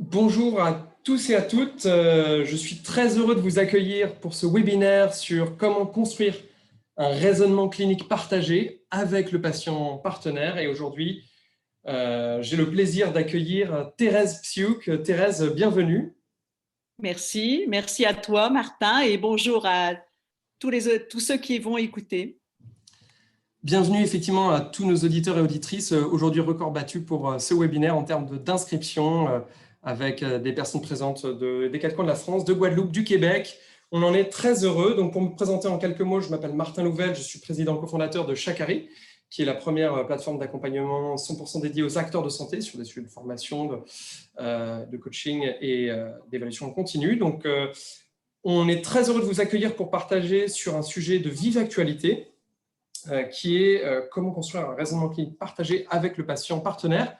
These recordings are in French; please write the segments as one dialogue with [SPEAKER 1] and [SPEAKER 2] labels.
[SPEAKER 1] Bonjour à tous et à toutes. Je suis très heureux de vous accueillir pour ce webinaire sur comment construire un raisonnement clinique partagé avec le patient partenaire. Et aujourd'hui, j'ai le plaisir d'accueillir Thérèse Psiouk. Thérèse, bienvenue.
[SPEAKER 2] Merci à toi Martin et bonjour à tous ceux qui vont écouter.
[SPEAKER 1] Bienvenue effectivement à tous nos auditeurs et auditrices. Aujourd'hui, record battu pour ce webinaire en termes d'inscription avec des personnes présentes des quatre coins de la France, de Guadeloupe, du Québec. On en est très heureux. Donc, pour me présenter en quelques mots, je m'appelle Martin Louvel, je suis président cofondateur de Chakari, qui est la première plateforme d'accompagnement 100% dédiée aux acteurs de santé sur des sujets de formation, de coaching et d'évaluation continue. Donc, on est très heureux de vous accueillir pour partager sur un sujet de vive actualité, qui est comment construire un raisonnement clinique partagé avec le patient partenaire.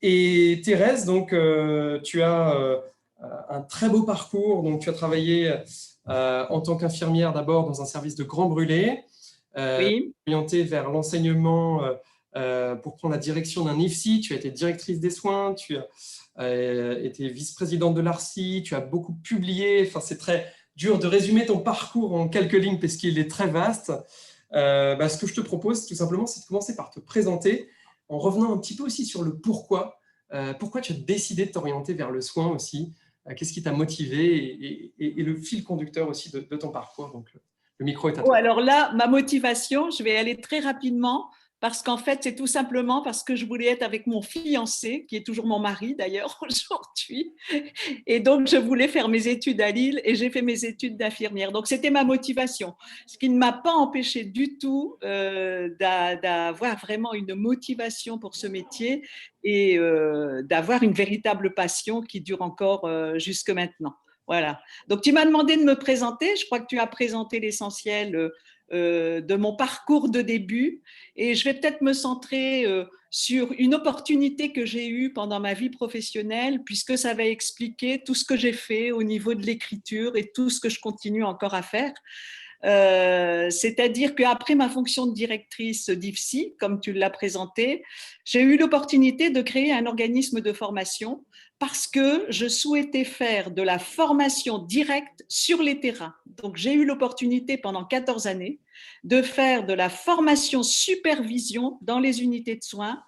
[SPEAKER 1] Et Thérèse, donc, tu as un très beau parcours. Donc, tu as travaillé en tant qu'infirmière d'abord dans un service de Grand Brûlé,
[SPEAKER 2] Oui.
[SPEAKER 1] orientée vers l'enseignement pour prendre la direction d'un IFSI. Tu as été directrice des soins, tu as été vice-présidente de l'ARSI, tu as beaucoup publié. Enfin, c'est très dur de résumer ton parcours en quelques lignes parce qu'il est très vaste. Ce que je te propose, tout simplement, c'est de commencer par te présenter en revenant un petit peu aussi sur le pourquoi. Pourquoi tu as décidé de t'orienter vers le soin aussi? Qu'est-ce qui t'a motivé et le fil conducteur aussi de ton parcours? Donc, le micro est à
[SPEAKER 2] Oh,
[SPEAKER 1] toi.
[SPEAKER 2] alors là, ma motivation, je vais aller très rapidement parce qu'en fait, c'est tout simplement parce que je voulais être avec mon fiancé, qui est toujours mon mari d'ailleurs aujourd'hui. Et donc, je voulais faire mes études à Lille et j'ai fait mes études d'infirmière. Donc, c'était ma motivation. Ce qui ne m'a pas empêché du tout d'avoir vraiment une motivation pour ce métier et d'avoir une véritable passion qui dure encore jusque maintenant. Voilà. Donc, tu m'as demandé de me présenter. Je crois que tu as présenté l'essentiel de mon parcours de début. Et je vais peut-être me centrer sur une opportunité que j'ai eue pendant ma vie professionnelle, puisque ça va expliquer tout ce que j'ai fait au niveau de l'écriture et tout ce que je continue encore à faire. C'est-à-dire qu'après ma fonction de directrice d'IFSI, comme tu l'as présenté, j'ai eu l'opportunité de créer un organisme de formation parce que je souhaitais faire de la formation directe sur les terrains. Donc, j'ai eu l'opportunité pendant 14 années de faire de la formation supervision dans les unités de soins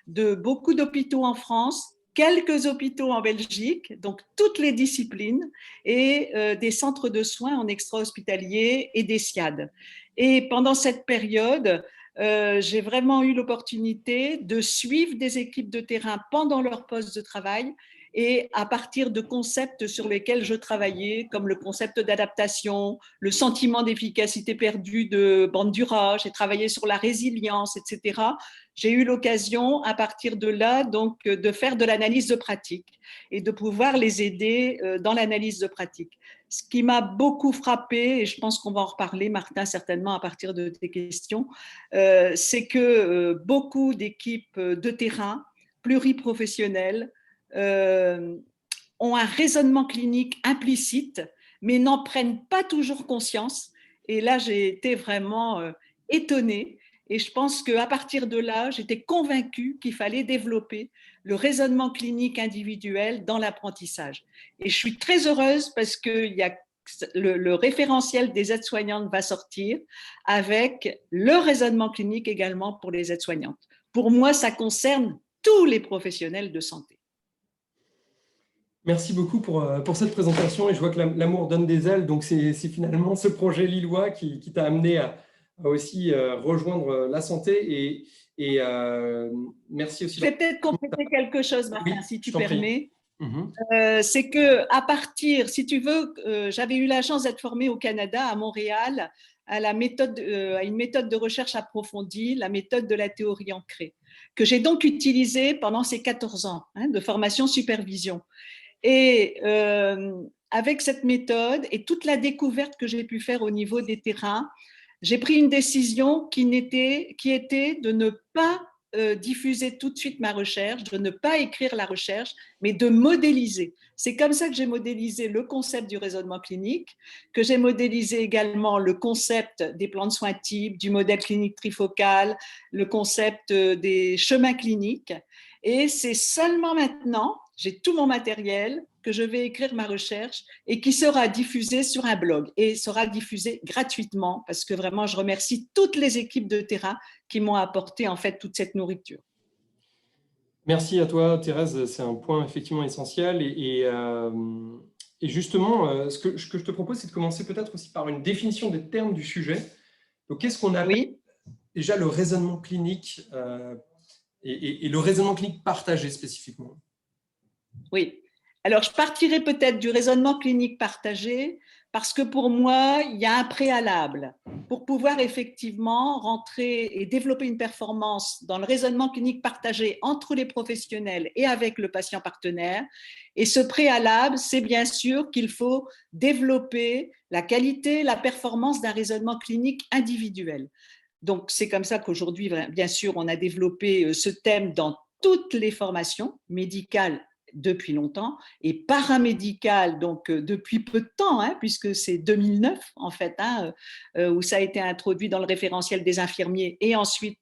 [SPEAKER 2] de beaucoup d'hôpitaux en France, quelques hôpitaux en Belgique, donc toutes les disciplines, et des centres de soins en extra-hospitalier et des SIAD. Et pendant cette période, j'ai vraiment eu l'opportunité de suivre des équipes de terrain pendant leur poste de travail et à partir de concepts sur lesquels je travaillais, comme le concept d'adaptation, le sentiment d'efficacité perdue de Bandura, j'ai travaillé sur la résilience, etc. J'ai eu l'occasion, à partir de là, donc, de faire de l'analyse de pratique et de pouvoir les aider dans l'analyse de pratique. Ce qui m'a beaucoup frappé, et je pense qu'on va en reparler, Martin, certainement à partir de tes questions, c'est que beaucoup d'équipes de terrain pluriprofessionnelles ont un raisonnement clinique implicite, mais n'en prennent pas toujours conscience. Et là, j'ai été vraiment étonnée. Et je pense qu'à partir de là, j'étais convaincue qu'il fallait développer le raisonnement clinique individuel dans l'apprentissage. Et je suis très heureuse parce qu'il y a le référentiel des aides-soignantes va sortir avec le raisonnement clinique également pour les aides-soignantes. Pour moi, ça concerne tous les professionnels de santé.
[SPEAKER 1] Merci beaucoup pour cette présentation. Et je vois que l'amour donne des ailes. Donc, c'est finalement ce projet lillois qui t'a amené à aussi rejoindre la santé. Merci aussi.
[SPEAKER 2] Je vais peut-être compléter quelque chose, Martin,
[SPEAKER 1] Oui,
[SPEAKER 2] si
[SPEAKER 1] je
[SPEAKER 2] tu
[SPEAKER 1] t'en prie.
[SPEAKER 2] permets. C'est que à partir, si tu veux, j'avais eu la chance d'être formée au Canada, à Montréal, à une méthode de recherche approfondie, la méthode de la théorie ancrée, que j'ai donc utilisée pendant ces 14 ans de formation supervision. Et avec cette méthode et toute la découverte que j'ai pu faire au niveau des terrains, j'ai pris une décision qui était de ne pas diffuser tout de suite ma recherche, de ne pas écrire la recherche, mais de modéliser. C'est comme ça que j'ai modélisé le concept du raisonnement clinique, que j'ai modélisé également le concept des plans de soins types, du modèle clinique trifocal, le concept des chemins cliniques. Et c'est seulement maintenant, j'ai tout mon matériel, que je vais écrire ma recherche et qui sera diffusé sur un blog et sera diffusé gratuitement parce que vraiment, je remercie toutes les équipes de terrain qui m'ont apporté en fait toute cette nourriture.
[SPEAKER 1] Merci à toi, Thérèse. C'est un point effectivement essentiel. Et justement, ce que je te propose, c'est de commencer peut-être aussi par une définition des termes du sujet. Donc, qu'est-ce qu'on appelle
[SPEAKER 2] Oui,
[SPEAKER 1] déjà le raisonnement clinique et le raisonnement clinique partagé spécifiquement?
[SPEAKER 2] oui. Alors, je partirai peut-être du raisonnement clinique partagé parce que pour moi, il y a un préalable pour pouvoir effectivement rentrer et développer une performance dans le raisonnement clinique partagé entre les professionnels et avec le patient partenaire. Et ce préalable, c'est bien sûr qu'il faut développer la qualité, la performance d'un raisonnement clinique individuel. Donc, c'est comme ça qu'aujourd'hui, bien sûr, on a développé ce thème dans toutes les formations médicales depuis longtemps et paramédicales donc depuis peu de temps, hein, puisque c'est 2009 en fait, hein, où ça a été introduit dans le référentiel des infirmiers et ensuite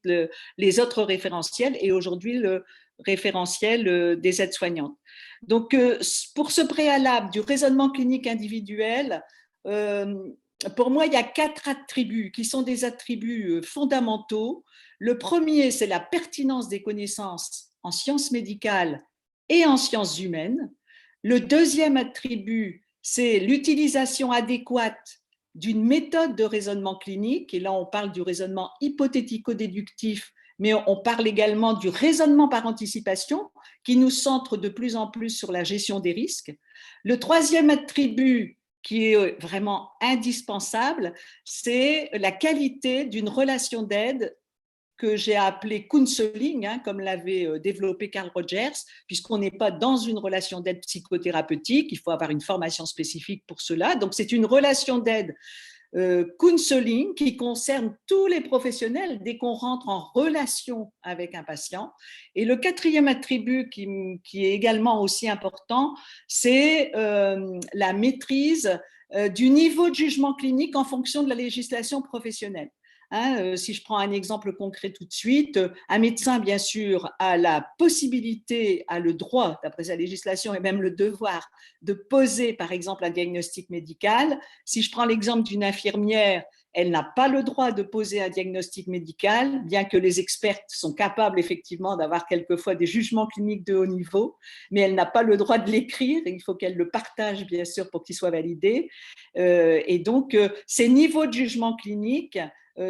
[SPEAKER 2] les autres référentiels et aujourd'hui le référentiel des aides-soignantes. Donc, pour ce préalable du raisonnement clinique individuel, euh, pour moi, il y a 4 attributs qui sont des attributs fondamentaux. Le premier, c'est la pertinence des connaissances en sciences médicales et en sciences humaines. Le deuxième attribut, c'est l'utilisation adéquate d'une méthode de raisonnement clinique. Et là, on parle du raisonnement hypothético-déductif, mais on parle également du raisonnement par anticipation qui nous centre de plus en plus sur la gestion des risques. Le troisième attribut, qui est vraiment indispensable, c'est la qualité d'une relation d'aide que j'ai appelée counseling, hein, comme l'avait développé Carl Rogers, puisqu'on n'est pas dans une relation d'aide psychothérapeutique, il faut avoir une formation spécifique pour cela. Donc, c'est une relation d'aide counseling qui concerne tous les professionnels dès qu'on rentre en relation avec un patient. Et le quatrième attribut qui est également aussi important, c'est la maîtrise du niveau de jugement clinique en fonction de la législation professionnelle. Hein, si je prends un exemple concret tout de suite, un médecin, bien sûr, a la possibilité, a le droit, d'après sa législation, et même le devoir de poser, par exemple, un diagnostic médical. Si je prends l'exemple d'une infirmière, elle n'a pas le droit de poser un diagnostic médical, bien que les experts sont capables effectivement d'avoir quelquefois des jugements cliniques de haut niveau, mais elle n'a pas le droit de l'écrire, il faut qu'elle le partage bien sûr pour qu'il soit validé. Et donc, ces niveaux de jugement clinique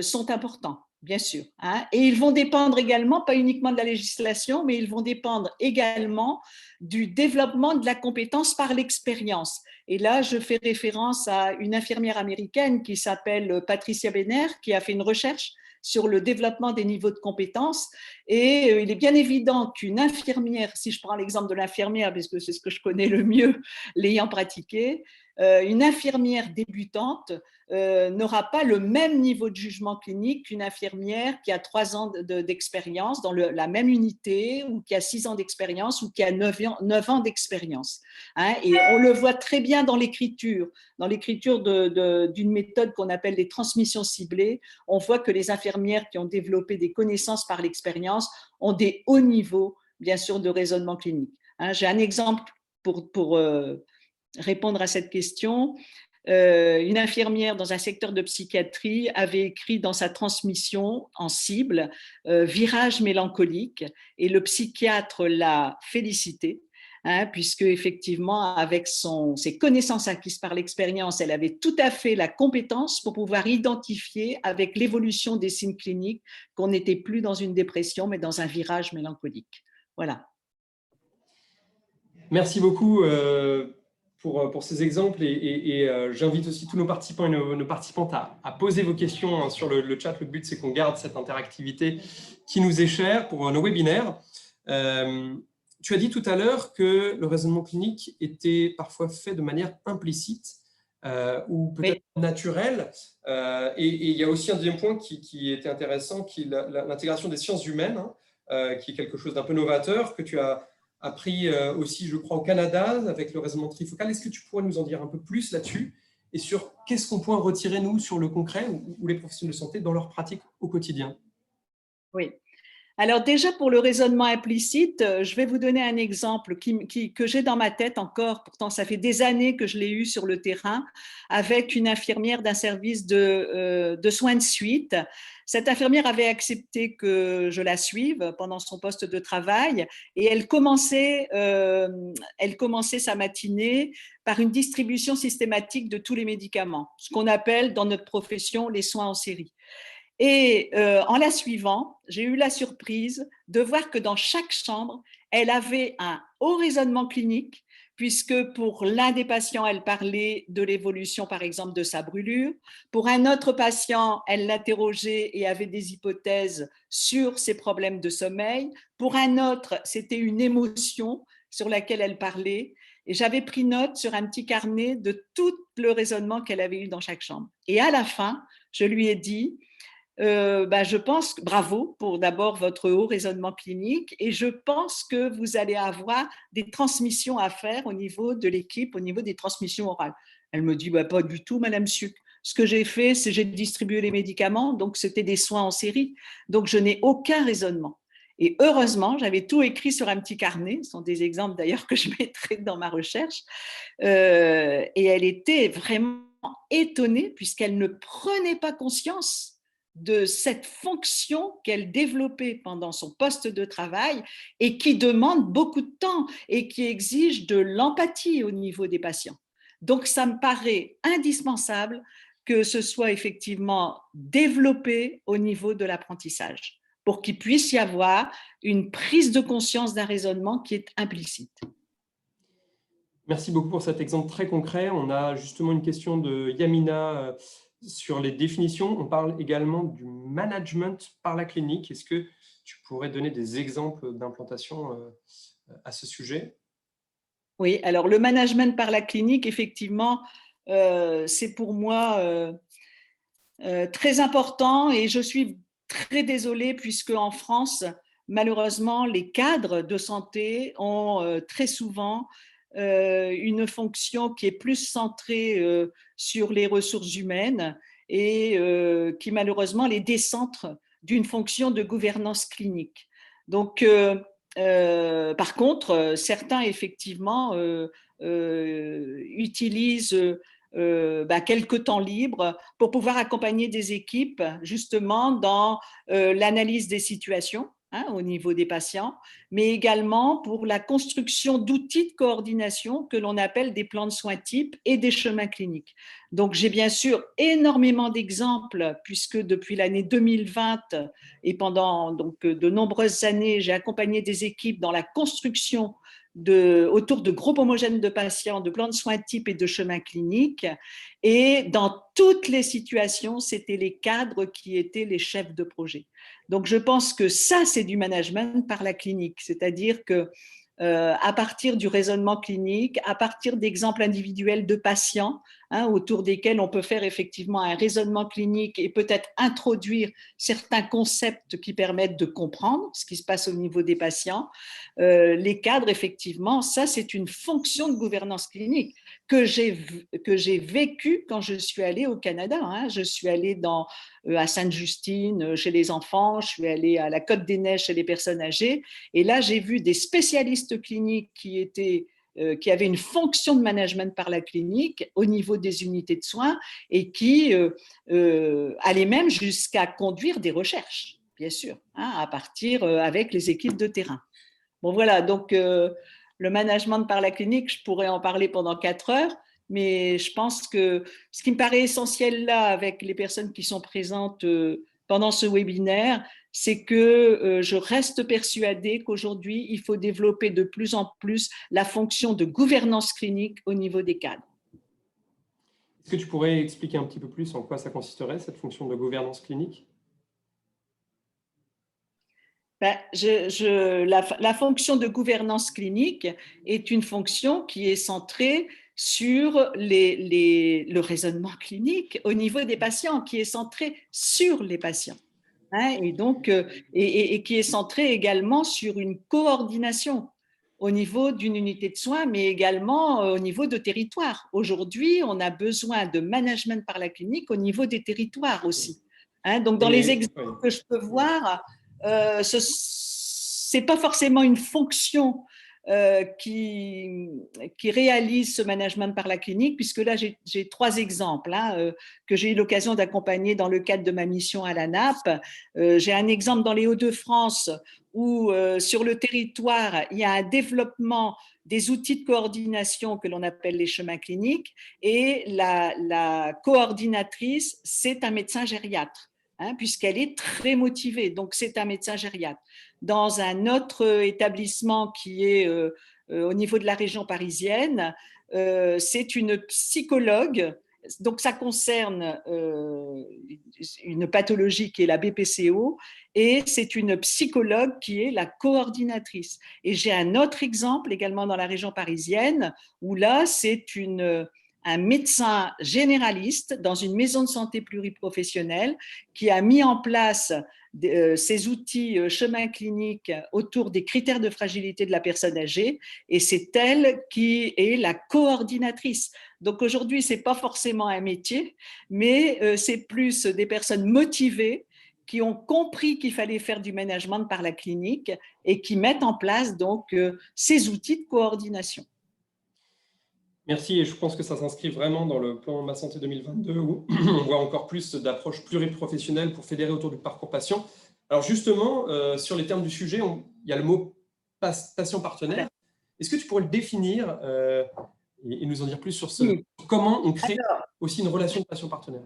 [SPEAKER 2] sont importants, bien sûr. Hein, et ils vont dépendre également, pas uniquement de la législation, mais ils vont dépendre également du développement de la compétence par l'expérience. Et là, je fais référence à une infirmière américaine qui s'appelle Patricia Benner, qui a fait une recherche sur le développement des niveaux de compétences. Et il est bien évident qu'une infirmière, si je prends l'exemple de l'infirmière, puisque c'est ce que je connais le mieux, l'ayant pratiqué, une infirmière débutante n'aura pas le même niveau de jugement clinique qu'une infirmière qui a 3 ans d'expérience dans la même unité ou qui a 6 ans d'expérience ou qui a 9 ans d'expérience. Hein, et on le voit très bien dans l'écriture d'une méthode qu'on appelle les transmissions ciblées. On voit que les infirmières qui ont développé des connaissances par l'expérience ont des hauts niveaux, bien sûr, de raisonnement clinique. Hein, j'ai un exemple pour répondre à cette question. Une infirmière dans un secteur de psychiatrie avait écrit dans sa transmission en cible virage mélancolique et le psychiatre l'a félicité. Hein, puisque effectivement, avec ses connaissances acquises par l'expérience, elle avait tout à fait la compétence pour pouvoir identifier avec l'évolution des signes cliniques qu'on n'était plus dans une dépression, mais dans un virage mélancolique. Voilà.
[SPEAKER 1] Merci beaucoup pour ces exemples et j'invite aussi tous nos participants et nos participantes à poser vos questions hein, sur le chat. Le but, c'est qu'on garde cette interactivité qui nous est chère pour nos webinaires. Tu as dit tout à l'heure que le raisonnement clinique était parfois fait de manière implicite ou peut-être naturelle. Et il y a aussi un deuxième point qui était intéressant, qui est l'intégration des sciences humaines, hein, qui est quelque chose d'un peu novateur, que tu as appris aussi, je crois, au Canada avec le raisonnement trifocal. Est-ce que tu pourrais nous en dire un peu plus là-dessus et sur qu'est-ce qu'on peut en retirer, nous, sur le concret ou les professionnels de santé dans leur pratique au quotidien?
[SPEAKER 2] Oui. Alors déjà pour le raisonnement implicite, je vais vous donner un exemple que j'ai dans ma tête encore, pourtant ça fait des années que je l'ai eu sur le terrain, avec une infirmière d'un service de soins de suite. Cette infirmière avait accepté que je la suive pendant son poste de travail et elle commençait sa matinée par une distribution systématique de tous les médicaments, ce qu'on appelle dans notre profession les soins en série. Et en la suivant, j'ai eu la surprise de voir que dans chaque chambre, elle avait un haut raisonnement clinique, puisque pour l'un des patients, elle parlait de l'évolution, par exemple, de sa brûlure. Pour un autre patient, elle l'interrogeait et avait des hypothèses sur ses problèmes de sommeil. Pour un autre, c'était une émotion sur laquelle elle parlait. Et j'avais pris note sur un petit carnet de tout le raisonnement qu'elle avait eu dans chaque chambre. Et à la fin, je lui ai dit, je pense, bravo pour d'abord votre haut raisonnement clinique et je pense que vous allez avoir des transmissions à faire au niveau de l'équipe, au niveau des transmissions orales. Elle me dit, pas du tout, Madame Suc. Ce que j'ai fait, c'est j'ai distribué les médicaments, donc c'était des soins en série, donc je n'ai aucun raisonnement. Et heureusement, j'avais tout écrit sur un petit carnet, ce sont des exemples d'ailleurs que je mettrai dans ma recherche, et elle était vraiment étonnée puisqu'elle ne prenait pas conscience de cette fonction qu'elle développait pendant son poste de travail et qui demande beaucoup de temps et qui exige de l'empathie au niveau des patients. Donc, ça me paraît indispensable que ce soit effectivement développé au niveau de l'apprentissage pour qu'il puisse y avoir une prise de conscience d'un raisonnement qui est implicite.
[SPEAKER 1] Merci beaucoup pour cet exemple très concret. On a justement une question de Yamina sur les définitions. On parle également du management par la clinique. Est-ce que tu pourrais donner des exemples d'implantation à ce sujet?
[SPEAKER 2] Oui, alors le management par la clinique, effectivement, c'est pour moi très important et je suis très désolée puisque en France, malheureusement, les cadres de santé ont très souvent une fonction qui est plus centrée sur les ressources humaines et qui malheureusement les décentre d'une fonction de gouvernance clinique. Donc, par contre, certains effectivement utilisent quelques temps libres pour pouvoir accompagner des équipes justement dans l'analyse des situations au niveau des patients, mais également pour la construction d'outils de coordination que l'on appelle des plans de soins types et des chemins cliniques. Donc, j'ai bien sûr énormément d'exemples puisque depuis l'année 2020 et pendant donc, de nombreuses années, j'ai accompagné des équipes dans la construction autour de groupes homogènes de patients, de plans de soins types et de chemins cliniques. Et dans toutes les situations, c'était les cadres qui étaient les chefs de projet. Donc, je pense que ça, c'est du management par la clinique, c'est-à-dire que à partir du raisonnement clinique, à partir d'exemples individuels de patients autour desquels on peut faire effectivement un raisonnement clinique et peut-être introduire certains concepts qui permettent de comprendre ce qui se passe au niveau des patients. Les cadres, effectivement, ça c'est une fonction de gouvernance clinique que j'ai vécue quand je suis allée au Canada. Je suis allée à Sainte-Justine chez les enfants, je suis allée à la Côte-des-Neiges chez les personnes âgées et là j'ai vu des spécialistes cliniques qui avaient une fonction de management par la clinique au niveau des unités de soins et qui allaient même jusqu'à conduire des recherches, bien sûr, à partir avec les équipes de terrain. Bon voilà, donc le management par la clinique, je pourrais en parler pendant 4 heures, mais je pense que ce qui me paraît essentiel là avec les personnes qui sont présentes pendant ce webinaire, c'est que je reste persuadée qu'aujourd'hui, il faut développer de plus en plus la fonction de gouvernance clinique au niveau des cadres.
[SPEAKER 1] Est-ce que tu pourrais expliquer un petit peu plus en quoi ça consisterait, cette fonction de gouvernance clinique?
[SPEAKER 2] La fonction de gouvernance clinique est une fonction qui est centrée sur le raisonnement clinique au niveau des patients, qui est centrée sur les patients. Et donc, et qui est centrée également sur une coordination au niveau d'une unité de soins, mais également au niveau de territoire. Aujourd'hui, on a besoin de management par la clinique au niveau des territoires aussi. Donc, dans les exemples que je peux voir, ce n'est pas forcément une fonction qui réalise ce management par la clinique, puisque là, j'ai 3 exemples que j'ai eu l'occasion d'accompagner dans le cadre de ma mission à la NAP. J'ai un exemple dans les Hauts-de-France où, sur le territoire, il y a un développement des outils de coordination que l'on appelle les chemins cliniques, et la coordinatrice, c'est un médecin gériatre, puisqu'elle est très motivée, donc c'est un médecin gériatre. Dans un autre établissement qui est au niveau de la région parisienne, c'est une psychologue. Donc, ça concerne une pathologie qui est la BPCO, et c'est une psychologue qui est la coordinatrice. Et j'ai un autre exemple également dans la région parisienne, où là, c'est un médecin généraliste dans une maison de santé pluriprofessionnelle qui a mis en place ces outils chemin clinique autour des critères de fragilité de la personne âgée, et c'est elle qui est la coordinatrice. Donc aujourd'hui, ce n'est pas forcément un métier, mais c'est plus des personnes motivées qui ont compris qu'il fallait faire du management par la clinique et qui mettent en place donc ces outils de coordination.
[SPEAKER 1] Merci, et je pense que ça s'inscrit vraiment dans le plan Ma Santé 2022 où on voit encore plus d'approches pluriprofessionnelles pour fédérer autour du parcours patient. Alors justement, sur les termes du sujet, il y a le mot patient partenaire. Est-ce que tu pourrais le définir et nous en dire plus sur sur comment on crée aussi une relation de patient partenaire?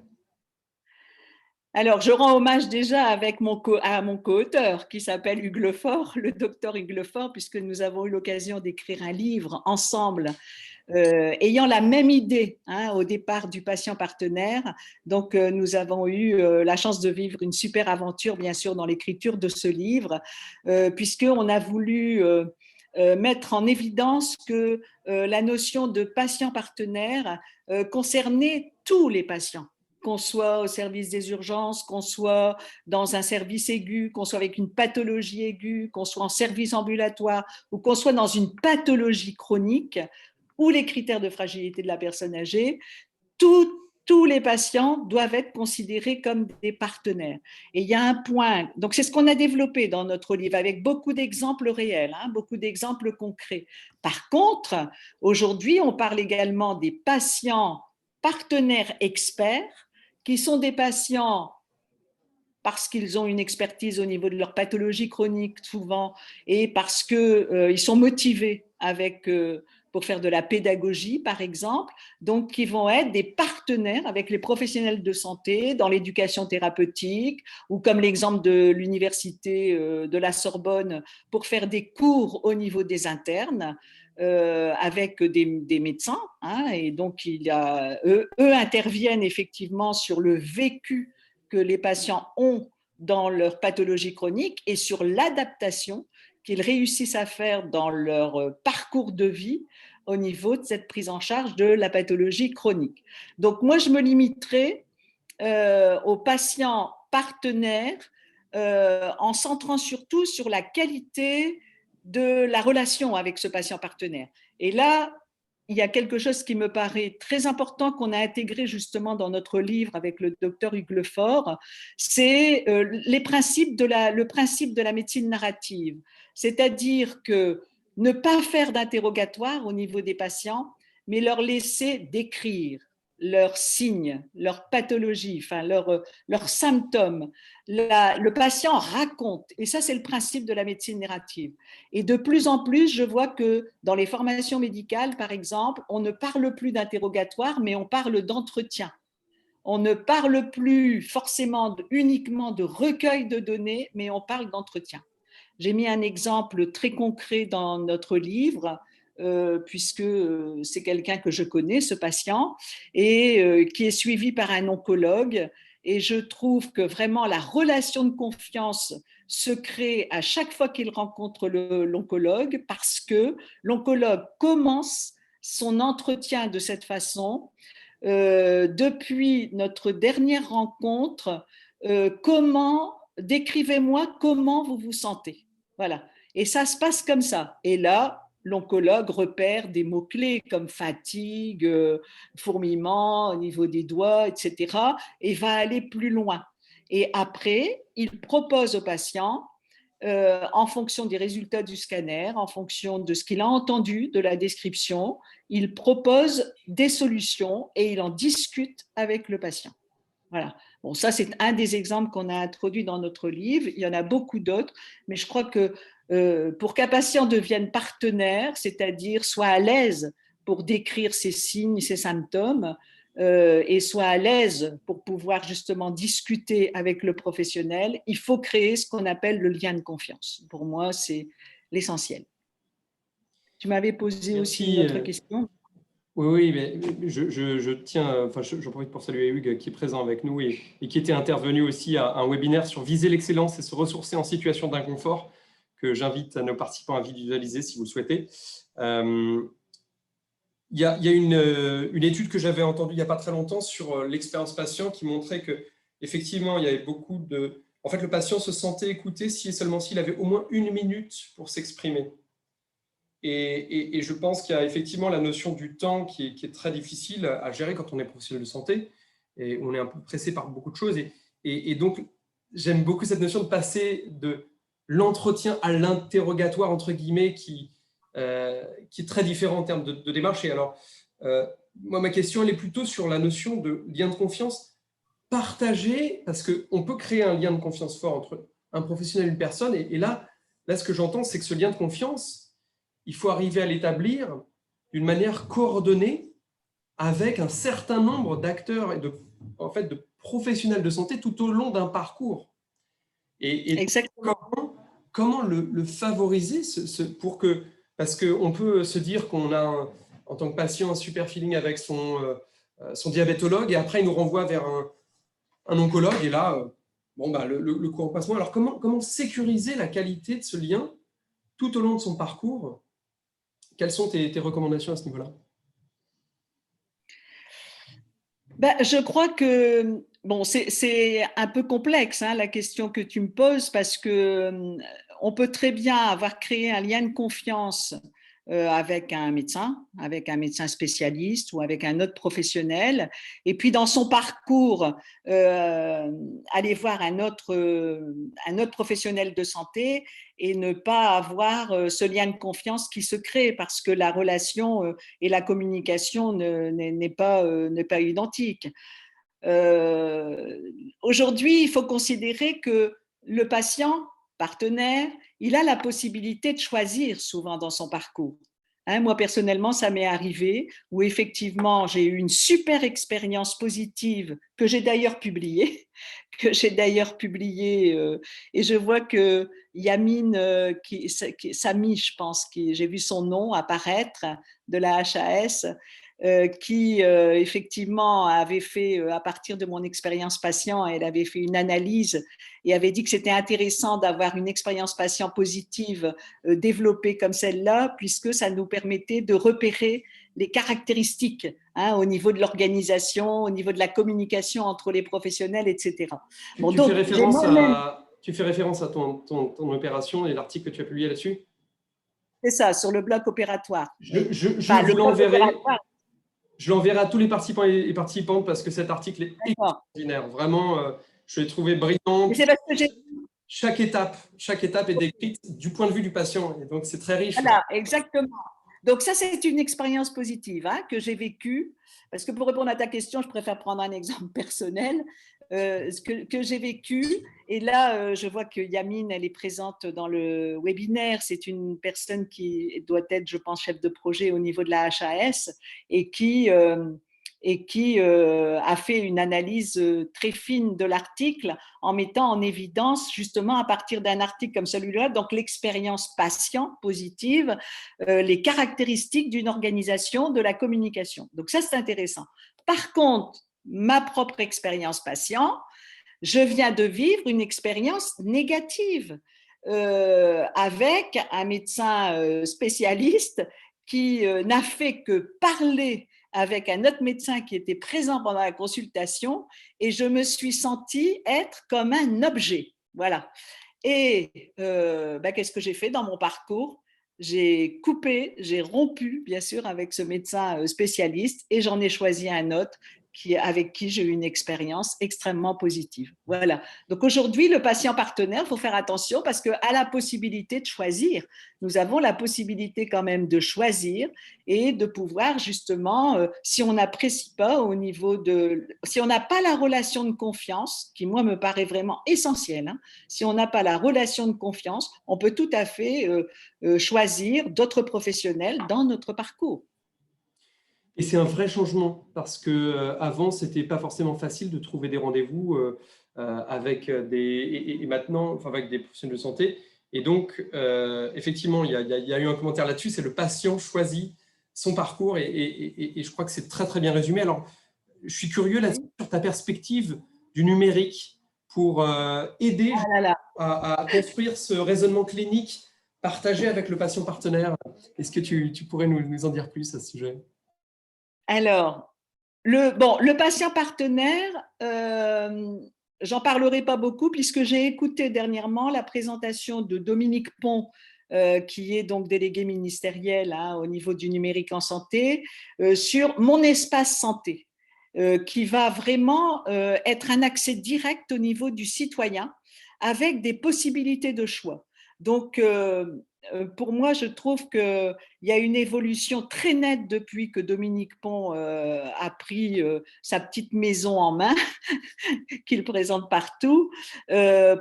[SPEAKER 2] Alors, je rends hommage déjà à mon co-auteur qui s'appelle Hugues Lefort, le docteur Hugues Lefort, puisque nous avons eu l'occasion d'écrire un livre ensemble ayant la même idée au départ du patient partenaire. Donc, nous avons eu la chance de vivre une super aventure, bien sûr, dans l'écriture de ce livre, puisqu'on a voulu mettre en évidence que la notion de patient partenaire concernait tous les patients, qu'on soit au service des urgences, qu'on soit dans un service aigu, qu'on soit avec une pathologie aiguë, qu'on soit en service ambulatoire ou qu'on soit dans une pathologie chronique, ou les critères de fragilité de la personne âgée, tous les patients doivent être considérés comme des partenaires. Et il y a un point, donc c'est ce qu'on a développé dans notre livre avec beaucoup d'exemples réels, beaucoup d'exemples concrets. Par contre, aujourd'hui, on parle également des patients partenaires experts, qui sont des patients parce qu'ils ont une expertise au niveau de leur pathologie chronique souvent, et parce qu'ils sont motivés pour faire de la pédagogie, par exemple, donc qui vont être des partenaires avec les professionnels de santé dans l'éducation thérapeutique, ou comme l'exemple de l'université de la Sorbonne, pour faire des cours au niveau des internes, avec des médecins, et donc eux interviennent effectivement sur le vécu que les patients ont dans leur pathologie chronique et sur l'adaptation qu'ils réussissent à faire dans leur parcours de vie au niveau de cette prise en charge de la pathologie chronique. Donc moi, je me limiterai aux patients partenaires en centrant surtout sur la qualité de la relation avec ce patient partenaire. Et là, il y a quelque chose qui me paraît très important qu'on a intégré justement dans notre livre avec le docteur Hugues Lefort, c'est le principe de la médecine narrative. C'est-à-dire que ne pas faire d'interrogatoire au niveau des patients, mais leur laisser décrire leurs signes, leurs pathologies, enfin leurs symptômes. Le patient raconte, et ça c'est le principe de la médecine narrative. Et de plus en plus, je vois que dans les formations médicales, par exemple, on ne parle plus d'interrogatoire, mais on parle d'entretien. On ne parle plus forcément uniquement de recueil de données, mais on parle d'entretien. J'ai mis un exemple très concret dans notre livre, puisque c'est quelqu'un que je connais, ce patient, et qui est suivi par un oncologue. Et je trouve que vraiment la relation de confiance se crée à chaque fois qu'il rencontre l'oncologue, parce que l'oncologue commence son entretien de cette façon. Depuis notre dernière rencontre, décrivez-moi comment vous vous sentez. Voilà. Et ça se passe comme ça. Et là, l'oncologue repère des mots-clés comme fatigue, fourmillement au niveau des doigts, etc. et va aller plus loin. Et après, il propose au patient en fonction des résultats du scanner, en fonction de ce qu'il a entendu, de la description, il propose des solutions et il en discute avec le patient. Voilà. Bon, ça, c'est un des exemples qu'on a introduit dans notre livre. Il y en a beaucoup d'autres, mais je crois que pour qu'un patient devienne partenaire, c'est-à-dire soit à l'aise pour décrire ses signes, ses symptômes, et soit à l'aise pour pouvoir justement discuter avec le professionnel, il faut créer ce qu'on appelle le lien de confiance. Pour moi, c'est l'essentiel. Tu m'avais posé aussi une
[SPEAKER 1] Merci.
[SPEAKER 2] autre question.
[SPEAKER 1] Oui, mais je tiens, enfin, j'en profite pour saluer Hugues qui est présent avec nous et qui était intervenu aussi à un webinaire sur viser l'excellence et se ressourcer en situation d'inconfort, que j'invite nos participants à visualiser si vous le souhaitez. Il y a une étude que j'avais entendue il n'y a pas très longtemps sur l'expérience patient qui montrait que effectivement il y avait beaucoup de… En fait, le patient se sentait écouté si et seulement s'il avait au moins 1 minute pour s'exprimer. Et je pense qu'il y a effectivement la notion du temps qui est très difficile à gérer quand on est professionnel de santé et on est un peu pressé par beaucoup de choses. Et donc, j'aime beaucoup cette notion de passer de l'entretien à l'interrogatoire, entre guillemets, qui est très différent en termes de démarche. Et alors, moi, ma question, elle est plutôt sur la notion de lien de confiance partagé, parce qu'on peut créer un lien de confiance fort entre un professionnel et une personne. Et là, ce que j'entends, c'est que ce lien de confiance, il faut arriver à l'établir d'une manière coordonnée avec un certain nombre d'acteurs et en fait, de professionnels de santé tout au long d'un parcours. Et comment le favoriser pour que… Parce qu'on peut se dire qu'on a, en tant que patient, un super feeling avec son diabétologue et après, il nous renvoie vers un oncologue et là, le cours passe moins. Alors, comment sécuriser la qualité de ce lien tout au long de son parcours? Quelles sont tes recommandations à ce niveau-là?
[SPEAKER 2] Je crois que bon, c'est un peu complexe hein, la question que tu me poses parce que on peut très bien avoir créé un lien de confiance avec un médecin spécialiste ou avec un autre professionnel, et puis dans son parcours aller voir un autre professionnel de santé et ne pas avoir ce lien de confiance qui se crée parce que la relation et la communication n'est pas identique. Aujourd'hui, il faut considérer que le patient partenaire, il a la possibilité de choisir souvent dans son parcours. Hein, moi, personnellement, ça m'est arrivé où effectivement, j'ai eu une super expérience positive que j'ai d'ailleurs publiée, et je vois que Yamine, Samy, je pense, j'ai vu son nom apparaître de la HAS, qui effectivement avait fait, à partir de mon expérience patient, elle avait fait une analyse et avait dit que c'était intéressant d'avoir une expérience patient positive développée comme celle-là, puisque ça nous permettait de repérer les caractéristiques hein, au niveau de l'organisation, au niveau de la communication entre les professionnels, etc.
[SPEAKER 1] Bon, tu fais référence à ton opération et l'article que tu as publié là-dessus?
[SPEAKER 2] C'est ça, sur le bloc opératoire.
[SPEAKER 1] Je vous l'enverrai. Je l'enverrai à tous les participants et participantes parce que cet article est extraordinaire. Vraiment, je l'ai trouvé brillant. Chaque étape est décrite du point de vue du patient. Et donc, c'est très riche.
[SPEAKER 2] Voilà, exactement. Donc, ça, c'est une expérience positive hein, que j'ai vécue. Parce que pour répondre à ta question, je préfère prendre un exemple personnel que j'ai vécu. Et là, je vois que Yamine, elle est présente dans le webinaire. C'est une personne qui doit être, je pense, chef de projet au niveau de la HAS et qui a fait une analyse très fine de l'article en mettant en évidence justement à partir d'un article comme celui-là, donc l'expérience patient positive, les caractéristiques d'une organisation de la communication. Donc ça, c'est intéressant. Par contre, ma propre expérience patient, je viens de vivre une expérience négative avec un médecin spécialiste qui n'a fait que parler avec un autre médecin qui était présent pendant la consultation et je me suis sentie être comme un objet. Voilà. Et qu'est-ce que j'ai fait dans mon parcours? J'ai coupé, j'ai rompu, bien sûr, avec ce médecin spécialiste et j'en ai choisi un autre avec qui j'ai eu une expérience extrêmement positive. Voilà. Donc aujourd'hui, le patient partenaire, il faut faire attention parce qu'à la possibilité de choisir, nous avons la possibilité quand même de choisir et de pouvoir justement, si on n'apprécie pas au niveau de… Si on n'a pas la relation de confiance, qui moi me paraît vraiment essentielle, hein, si on n'a pas la relation de confiance, on peut tout à fait choisir d'autres professionnels dans notre parcours.
[SPEAKER 1] Et c'est un vrai changement parce que avant, c'était pas forcément facile de trouver des rendez-vous avec et maintenant, enfin, avec des professionnels de santé. Et donc, effectivement, il y a eu un commentaire là-dessus, c'est le patient choisit son parcours et je crois que c'est très, très bien résumé. Alors, je suis curieux là sur ta perspective du numérique pour aider
[SPEAKER 2] Ah là là.
[SPEAKER 1] à construire ce raisonnement clinique partagé avec le patient partenaire. Est-ce que tu pourrais nous en dire plus à ce sujet?
[SPEAKER 2] Alors, le patient partenaire, j'en parlerai pas beaucoup puisque j'ai écouté dernièrement la présentation de Dominique Pont, qui est donc délégué ministériel hein, au niveau du numérique en santé, sur Mon espace santé, qui va vraiment être un accès direct au niveau du citoyen avec des possibilités de choix. Donc, pour moi, je trouve qu'il y a une évolution très nette depuis que Dominique Pont a pris sa petite maison en main, qu'il présente partout,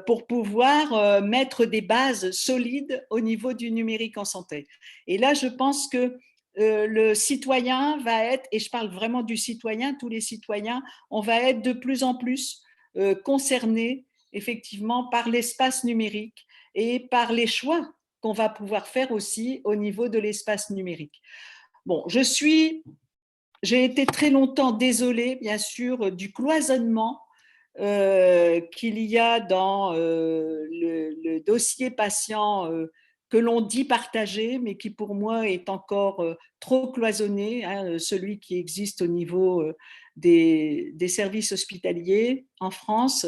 [SPEAKER 2] pour pouvoir mettre des bases solides au niveau du numérique en santé. Et là, je pense que le citoyen va être, et je parle vraiment du citoyen, tous les citoyens, on va être de plus en plus concernés effectivement par l'espace numérique et par les choix qu'on va pouvoir faire aussi au niveau de l'espace numérique. Bon, j'ai été très longtemps désolée, bien sûr, du cloisonnement qu'il y a dans le dossier patient que l'on dit partagé, mais qui pour moi est encore trop cloisonné, hein, celui qui existe au niveau des services hospitaliers en France.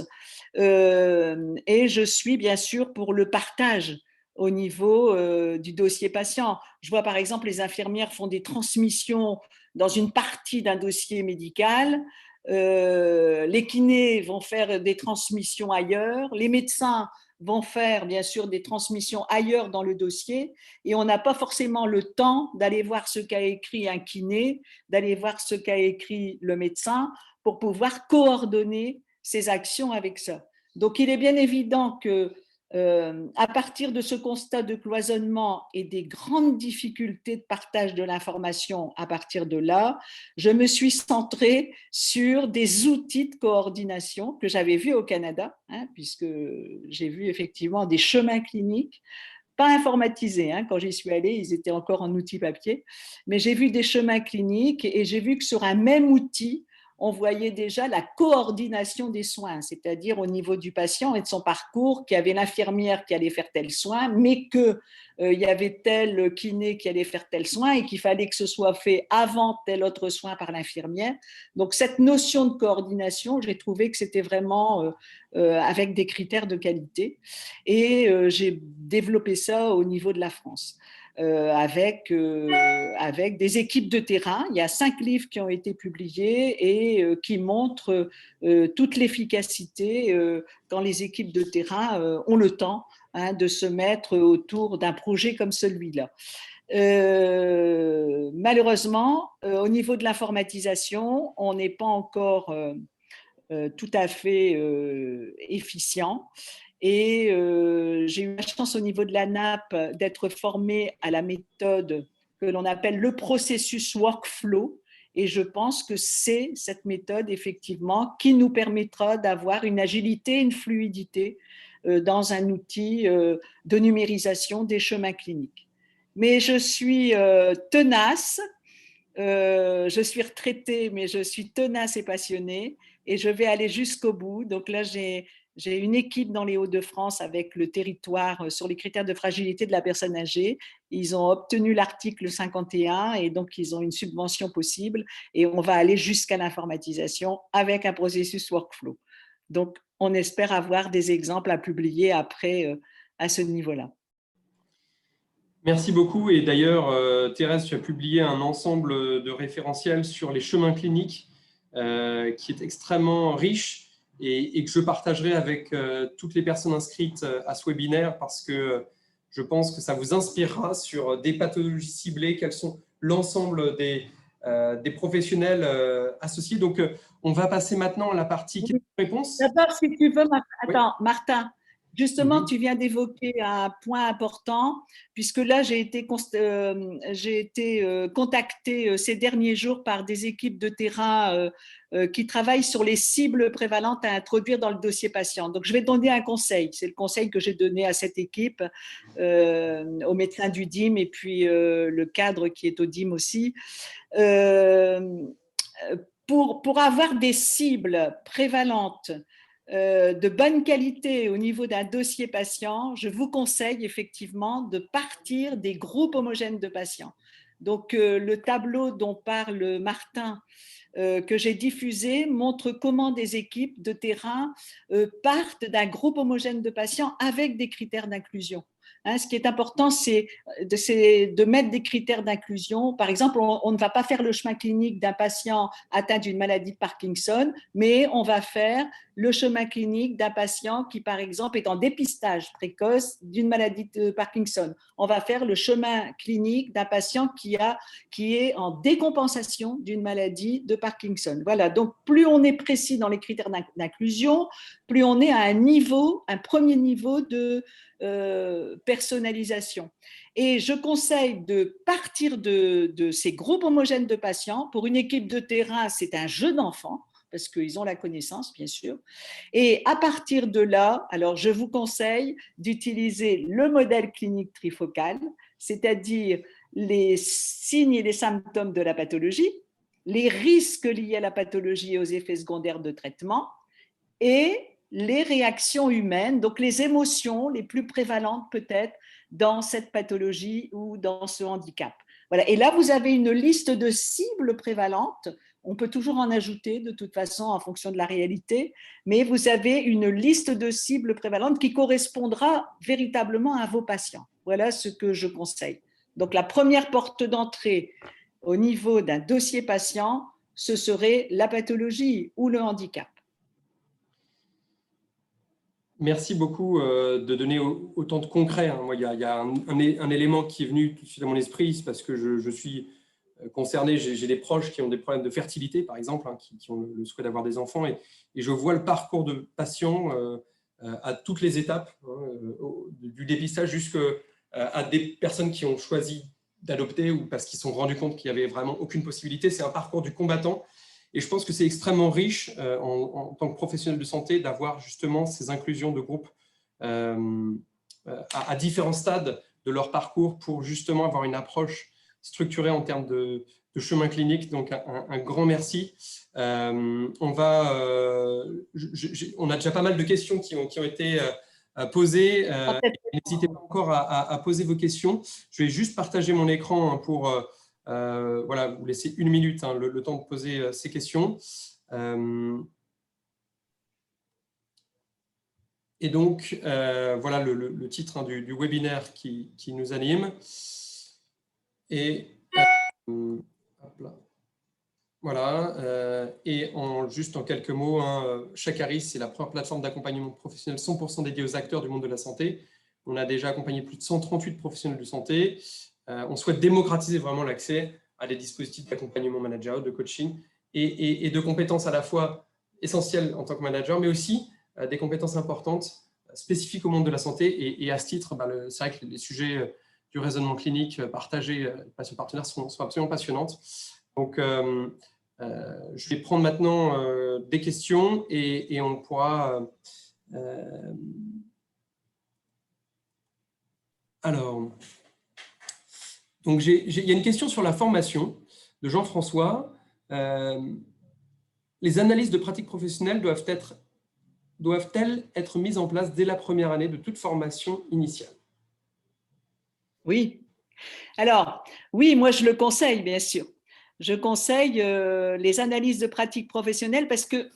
[SPEAKER 2] Et je suis bien sûr pour le partage au niveau du dossier patient. Je vois par exemple les infirmières font des transmissions dans une partie d'un dossier médical, les kinés vont faire des transmissions ailleurs, les médecins vont faire bien sûr des transmissions ailleurs dans le dossier et on n'a pas forcément le temps d'aller voir ce qu'a écrit un kiné, d'aller voir ce qu'a écrit le médecin pour pouvoir coordonner ses actions avec ça. Donc il est bien évident que à partir de ce constat de cloisonnement et des grandes difficultés de partage de l'information à partir de là, je me suis centrée sur des outils de coordination que j'avais vus au Canada, hein, puisque j'ai vu effectivement des chemins cliniques pas informatisés. Hein, quand j'y suis allée, ils étaient encore en outils papier. Mais j'ai vu des chemins cliniques et j'ai vu que sur un même outil, on voyait déjà la coordination des soins, c'est-à-dire au niveau du patient et de son parcours, qu'il y avait l'infirmière qui allait faire tel soin, mais qu'il y avait tel kiné qui allait faire tel soin et qu'il fallait que ce soit fait avant tel autre soin par l'infirmière. Donc cette notion de coordination, j'ai trouvé que c'était vraiment avec des critères de qualité et j'ai développé ça au niveau de la France. Avec des équipes de terrain. Il y a 5 livres qui ont été publiés et qui montrent toute l'efficacité quand les équipes de terrain ont le temps hein, de se mettre autour d'un projet comme celui-là. Malheureusement, au niveau de l'informatisation, on n'est pas encore tout à fait efficient. Et j'ai eu la chance au niveau de la NAP d'être formée à la méthode que l'on appelle le processus workflow. Et je pense que c'est cette méthode, effectivement, qui nous permettra d'avoir une agilité, une fluidité dans un outil de numérisation des chemins cliniques. Mais je suis tenace, je suis retraitée, mais je suis tenace et passionnée et je vais aller jusqu'au bout. Donc là, j'ai une équipe dans les Hauts-de-France avec le territoire sur les critères de fragilité de la personne âgée. Ils ont obtenu l'article 51 et donc ils ont une subvention possible et on va aller jusqu'à l'informatisation avec un processus workflow. Donc, on espère avoir des exemples à publier après à ce niveau-là.
[SPEAKER 1] Merci beaucoup. Et d'ailleurs, Thérèse, tu as publié un ensemble de référentiels sur les chemins cliniques qui est extrêmement riche et que je partagerai avec toutes les personnes inscrites à ce webinaire parce que je pense que ça vous inspirera sur des pathologies ciblées, quels sont l'ensemble des professionnels associés. Donc, on va passer maintenant à la partie questions-réponses.
[SPEAKER 2] D'abord, si tu veux, attends,
[SPEAKER 1] Oui.
[SPEAKER 2] Martin, justement, tu viens d'évoquer un point important, puisque là, j'ai été contactée ces derniers jours par des équipes de terrain qui travaillent sur les cibles prévalentes à introduire dans le dossier patient. Donc, je vais donner un conseil. C'est le conseil que j'ai donné à cette équipe, au médecin du DIM et puis le cadre qui est au DIM aussi. Pour avoir des cibles prévalentes de bonne qualité au niveau d'un dossier patient, je vous conseille effectivement de partir des groupes homogènes de patients. Donc, le tableau dont parle Martin, que j'ai diffusé, montre comment des équipes de terrain partent d'un groupe homogène de patients avec des critères d'inclusion. Hein, ce qui est important, c'est de mettre des critères d'inclusion. Par exemple, on ne va pas faire le chemin clinique d'un patient atteint d'une maladie de Parkinson, mais on va faire le chemin clinique d'un patient qui, par exemple, est en dépistage précoce d'une maladie de Parkinson. On va faire le chemin clinique d'un patient qui est en décompensation d'une maladie de Parkinson. Voilà, donc plus on est précis dans les critères d'inclusion, plus on est à un premier niveau de personnalisation. Et je conseille de partir de ces groupes homogènes de patients. Pour une équipe de terrain, c'est un jeu d'enfant, parce qu'ils ont la connaissance, bien sûr. Et à partir de là, alors je vous conseille d'utiliser le modèle clinique trifocal, c'est-à-dire les signes et les symptômes de la pathologie, les risques liés à la pathologie et aux effets secondaires de traitement, et les réactions humaines, donc les émotions les plus prévalentes peut-être dans cette pathologie ou dans ce handicap. Voilà. Et là, vous avez une liste de cibles prévalentes. On peut toujours en ajouter de toute façon en fonction de la réalité, mais vous avez une liste de cibles prévalentes qui correspondra véritablement à vos patients. Voilà ce que je conseille. Donc, la première porte d'entrée au niveau d'un dossier patient, ce serait la pathologie ou le handicap.
[SPEAKER 1] Merci beaucoup de donner autant de concret. Moi, il y a un élément qui est venu tout de suite à mon esprit, c'est parce que je suis concerné, j'ai des proches qui ont des problèmes de fertilité, par exemple, qui ont le souhait d'avoir des enfants, et je vois le parcours de patients à toutes les étapes, du dépistage jusqu'à des personnes qui ont choisi d'adopter ou parce qu'ils se sont rendus compte qu'il n'y avait vraiment aucune possibilité. C'est un parcours du combattant. Et je pense que c'est extrêmement riche en tant que professionnel de santé d'avoir justement ces inclusions de groupes à différents stades de leur parcours pour justement avoir une approche structurée en termes de chemin clinique. Donc, un grand merci. On a déjà pas mal de questions qui ont été posées. N'hésitez pas encore à poser vos questions. Je vais juste partager mon écran pour… voilà, vous laissez 1 minute, le temps de poser ces questions. Et donc, voilà le titre du webinaire qui nous anime. Et hop là. Voilà. Et juste en quelques mots, Chakaris, c'est la première plateforme d'accompagnement professionnel 100% dédiée aux acteurs du monde de la santé. On a déjà accompagné plus de 138 professionnels de santé. On souhaite démocratiser vraiment l'accès à des dispositifs d'accompagnement managérial, de coaching et de compétences à la fois essentielles en tant que manager, mais aussi des compétences importantes, spécifiques au monde de la santé. Et à ce titre, c'est vrai que les sujets du raisonnement clinique partagé patient partenaire sont absolument passionnantes. Donc, je vais prendre maintenant des questions et on pourra… alors… Donc, il y a une question sur la formation de Jean-François. Les analyses de pratiques professionnelles doivent-elles être mises en place dès la première année de toute formation initiale?
[SPEAKER 2] Oui. Alors, oui, moi je le conseille, bien sûr. Je conseille les analyses de pratiques professionnelles parce que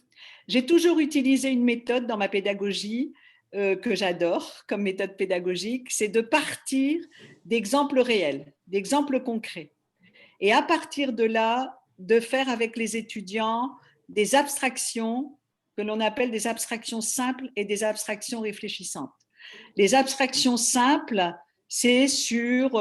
[SPEAKER 2] j'ai toujours utilisé une méthode dans ma pédagogie que j'adore comme méthode pédagogique, c'est de partir d'exemples réels, d'exemples concrets. Et à partir de là, de faire avec les étudiants des abstractions que l'on appelle des abstractions simples et des abstractions réfléchissantes. Les abstractions simples, c'est sur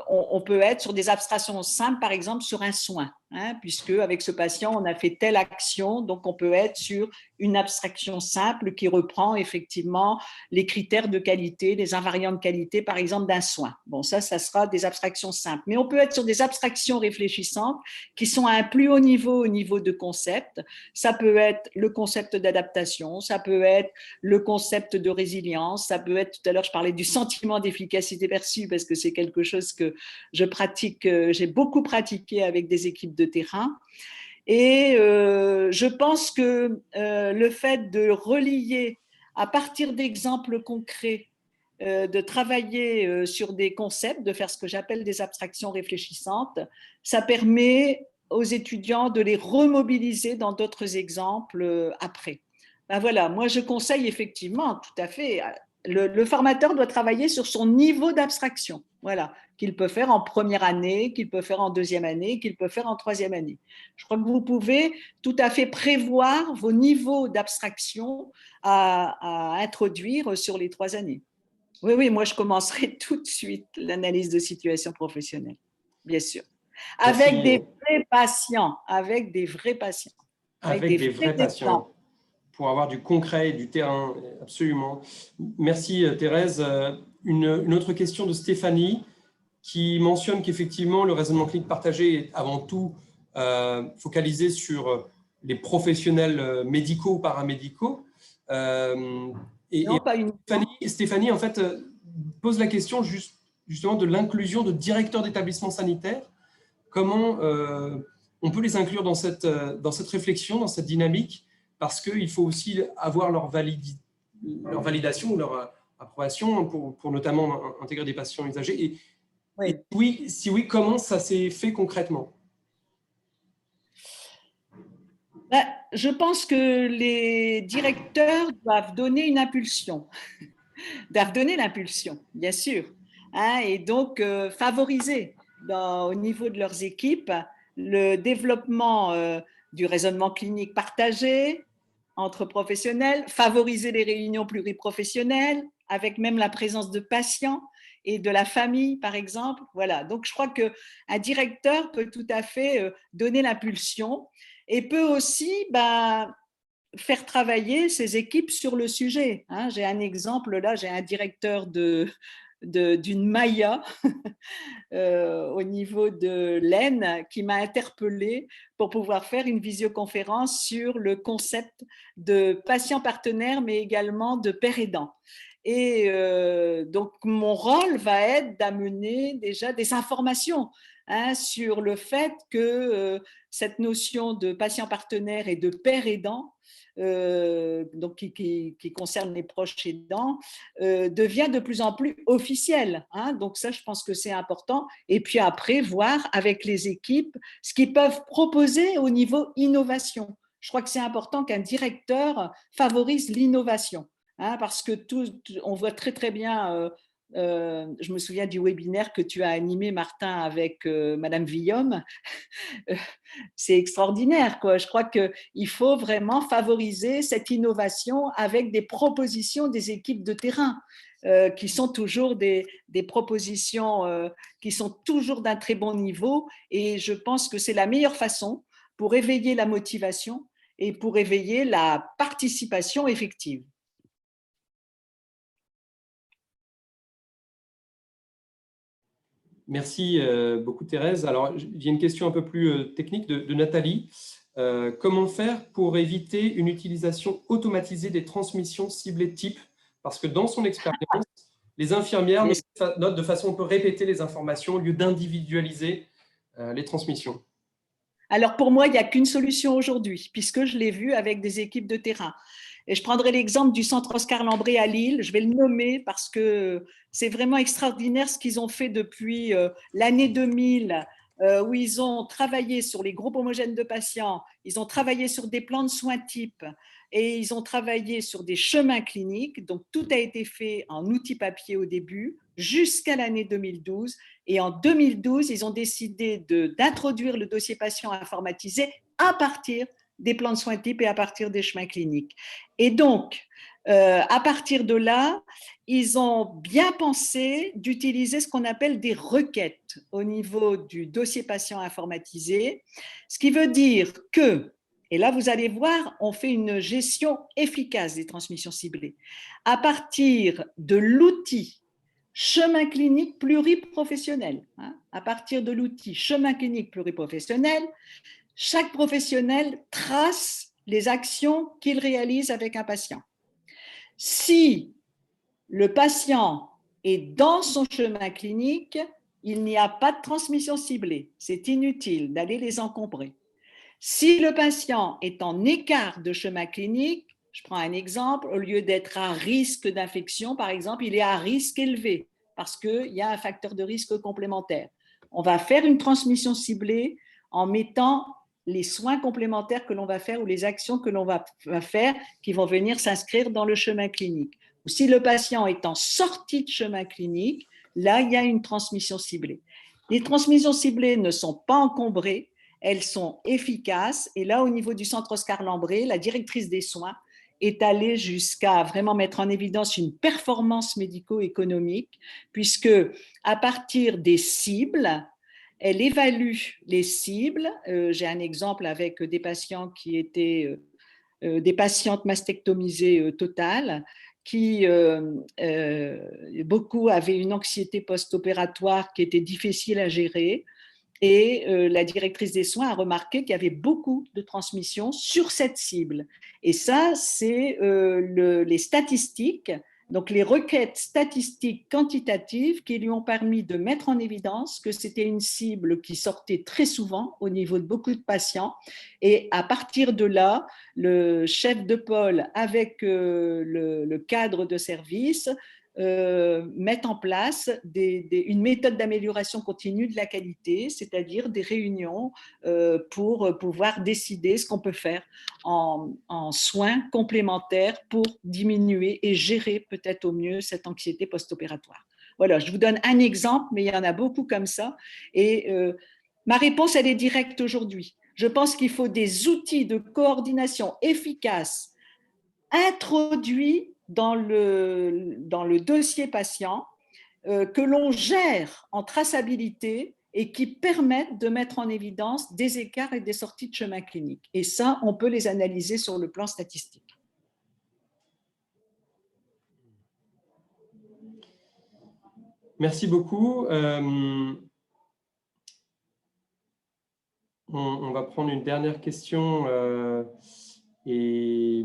[SPEAKER 2] on peut être sur des abstractions simples, par exemple sur un soin, hein, puisque avec ce patient, on a fait telle action, donc on peut être sur une abstraction simple qui reprend effectivement les critères de qualité, les invariants de qualité, par exemple, d'un soin. Bon, ça sera des abstractions simples. Mais on peut être sur des abstractions réfléchissantes qui sont à un plus haut niveau, au niveau de concept. Ça peut être le concept d'adaptation, ça peut être le concept de résilience, ça peut être, tout à l'heure, je parlais du sentiment d'efficacité perçue parce que c'est quelque chose que je pratique, j'ai beaucoup pratiqué avec des équipes de terrain. Et je pense que le fait de relier à partir d'exemples concrets, de travailler sur des concepts, de faire ce que j'appelle des abstractions réfléchissantes, ça permet aux étudiants de les remobiliser dans d'autres exemples après. Ben voilà, moi je conseille effectivement, tout à fait, le formateur doit travailler sur son niveau d'abstraction, voilà, qu'il peut faire en première année, qu'il peut faire en deuxième année, qu'il peut faire en troisième année. Je crois que vous pouvez tout à fait prévoir vos niveaux d'abstraction à introduire sur les 3 années. Oui, oui, moi je commencerai tout de suite l'analyse de situation professionnelle, bien sûr. Avec
[SPEAKER 1] Merci.
[SPEAKER 2] des vrais patients, avec des vrais patients, avec
[SPEAKER 1] Avec
[SPEAKER 2] des
[SPEAKER 1] des
[SPEAKER 2] vrais
[SPEAKER 1] vrais
[SPEAKER 2] exemples.
[SPEAKER 1] patients, pour avoir du concret et du terrain, absolument. Merci Thérèse. Une autre question de Stéphanie qui mentionne qu'effectivement le raisonnement clinique partagé est avant tout focalisé sur les professionnels médicaux ou paramédicaux. Et
[SPEAKER 2] Non, pas uniquement.
[SPEAKER 1] Stéphanie, en fait, pose la question justement de l'inclusion de directeurs d'établissements sanitaires. Comment on peut les inclure dans cette réflexion, dans cette dynamique, parce qu'il faut aussi avoir leur validation ou leur approbation pour notamment intégrer des patients usagers. Et
[SPEAKER 2] Oui.
[SPEAKER 1] si oui, comment ça s'est fait concrètement?
[SPEAKER 2] Ben, je pense que les directeurs doivent donner une impulsion, doivent donner l'impulsion, bien sûr, hein, et donc favoriser au niveau de leurs équipes le développement du raisonnement clinique partagé entre professionnels, favoriser les réunions pluriprofessionnelles avec même la présence de patients et de la famille, par exemple. Voilà. Donc, je crois qu'un directeur peut tout à fait donner l'impulsion et peut aussi faire travailler ses équipes sur le sujet. Hein, j'ai un exemple là, j'ai un directeur d'une Maya au niveau de l'Aisne qui m'a interpellée pour pouvoir faire une visioconférence sur le concept de patient partenaire, mais également de père aidant. Et donc, mon rôle va être d'amener déjà des informations sur le fait que cette notion de patient partenaire et de père aidant, donc qui concerne les proches aidants, devient de plus en plus officielle. Donc ça, je pense que c'est important. Et puis après, voir avec les équipes ce qu'ils peuvent proposer au niveau innovation. Je crois que c'est important qu'un directeur favorise l'innovation. Parce que on voit très très bien, je me souviens du webinaire que tu as animé, Martin, avec Madame Villaume. C'est extraordinaire, quoi. Je crois qu'il faut vraiment favoriser cette innovation avec des propositions des équipes de terrain. Qui sont toujours des propositions qui sont toujours d'un très bon niveau, et je pense que c'est la meilleure façon pour éveiller la motivation et pour éveiller la participation effective.
[SPEAKER 1] Merci beaucoup Thérèse. Alors, il y a une question un peu plus technique de Nathalie. Comment faire pour éviter une utilisation automatisée des transmissions ciblées type? Parce que dans son expérience, les infirmières notent de façon un peu répéter les informations au lieu d'individualiser les transmissions.
[SPEAKER 2] Alors pour moi, il n'y a qu'une solution aujourd'hui, puisque je l'ai vu avec des équipes de terrain. Et je prendrai l'exemple du centre Oscar Lambré à Lille. Je vais le nommer parce que c'est vraiment extraordinaire ce qu'ils ont fait depuis l'année 2000, où ils ont travaillé sur les groupes homogènes de patients, ils ont travaillé sur des plans de soins types, et ils ont travaillé sur des chemins cliniques. Donc, tout a été fait en outils papier au début, jusqu'à l'année 2012. Et en 2012, ils ont décidé d'introduire le dossier patient informatisé à partir des plans de soins types et à partir des chemins cliniques. Et donc, à partir de là, ils ont bien pensé d'utiliser ce qu'on appelle des requêtes au niveau du dossier patient informatisé, ce qui veut dire que, et là vous allez voir, on fait une gestion efficace des transmissions ciblées. À partir de l'outil chemin clinique pluriprofessionnel, à partir de l'outil chemin clinique pluriprofessionnel, chaque professionnel trace les actions qu'il réalise avec un patient. Si le patient est dans son chemin clinique, il n'y a pas de transmission ciblée. C'est inutile d'aller les encombrer. Si le patient est en écart de chemin clinique, je prends un exemple, au lieu d'être à risque d'infection, par exemple, il est à risque élevé parce qu'il y a un facteur de risque complémentaire. On va faire une transmission ciblée en mettant les soins complémentaires que l'on va faire ou les actions que l'on va faire qui vont venir s'inscrire dans le chemin clinique. Ou si le patient est en sortie de chemin clinique, là, il y a une transmission ciblée. Les transmissions ciblées ne sont pas encombrées, elles sont efficaces. Et là, au niveau du centre Oscar Lambré, la directrice des soins est allée jusqu'à vraiment mettre en évidence une performance médico-économique, puisque à partir des cibles, elle évalue les cibles. J'ai un exemple avec des patients qui étaient des patientes mastectomisées totales, qui beaucoup avaient une anxiété post-opératoire qui était difficile à gérer. Et la directrice des soins a remarqué qu'il y avait beaucoup de transmissions sur cette cible. Et ça, c'est les statistiques, donc les requêtes statistiques quantitatives qui lui ont permis de mettre en évidence que c'était une cible qui sortait très souvent au niveau de beaucoup de patients. Et à partir de là, le chef de pôle avec le cadre de service mettent en place une méthode d'amélioration continue de la qualité, c'est-à-dire des réunions pour pouvoir décider ce qu'on peut faire en soins complémentaires pour diminuer et gérer peut-être au mieux cette anxiété post-opératoire. Voilà, je vous donne un exemple, mais il y en a beaucoup comme ça. Et ma réponse, elle est directe aujourd'hui. Je pense qu'il faut des outils de coordination efficaces introduits dans le dossier patient que l'on gère en traçabilité et qui permettent de mettre en évidence des écarts et des sorties de chemin clinique. Et ça, on peut les analyser sur le plan statistique.
[SPEAKER 1] Merci beaucoup. On va prendre une dernière question et